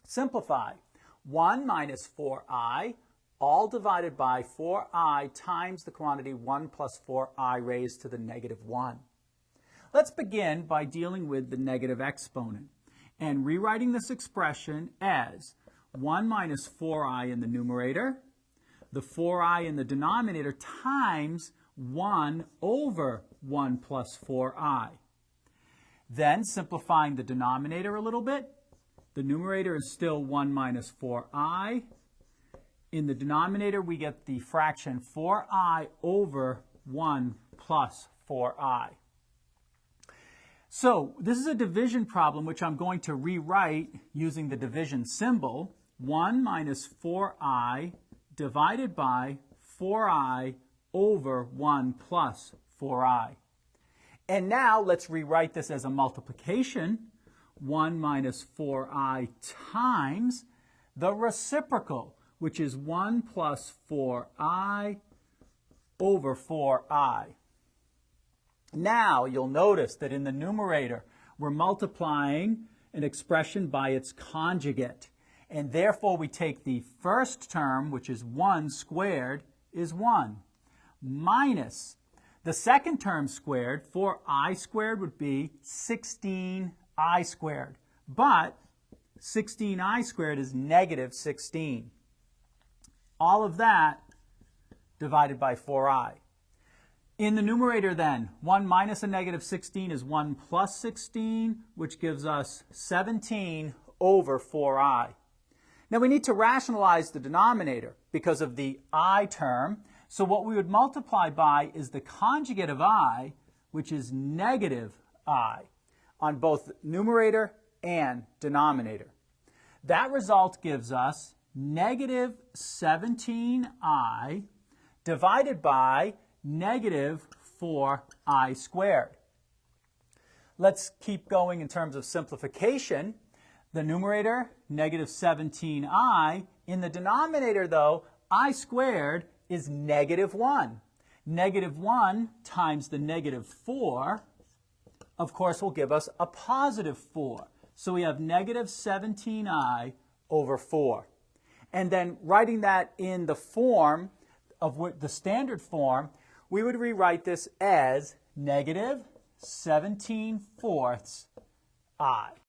Simplify. 1 minus 4i, all divided by 4i times the quantity 1 plus 4i raised to the negative 1. Let's begin by dealing with the negative exponent and rewriting this expression as 1 minus 4i in the numerator, the 4i in the denominator times 1 over 1 plus 4i. Then simplifying the denominator a little bit, the numerator is still 1 minus 4i. In the denominator, we get the fraction 4i over 1 plus 4i. So this is a division problem which I'm going to rewrite using the division symbol. 1 minus 4i divided by 4i over 1 plus 4i. And now let's rewrite this as a multiplication. 1 minus 4i times the reciprocal, which is 1 plus 4i over 4i. Now you'll notice that in the numerator we're multiplying an expression by its conjugate, and therefore we take the first term, which is 1 squared, is 1, minus the second term squared, 4i squared, would be 16i squared, but 16i squared is negative 16. All of that divided by 4i. In the numerator then, 1 minus a negative 16 is 1 plus 16, which gives us 17 over 4i. Now we need to rationalize the denominator because of the I term. So what we would multiply by is the conjugate of I, which is negative I, on both numerator and denominator. That result gives us negative 17i divided by negative 4i squared. Let's keep going in terms of simplification. The numerator, negative 17i. In the denominator, though, I squared is negative 1. Negative 1 times the negative 4, of course, will give us a positive 4. So we have negative 17i over 4. And then writing that in the form of the standard form, we would rewrite this as negative 17/4 I.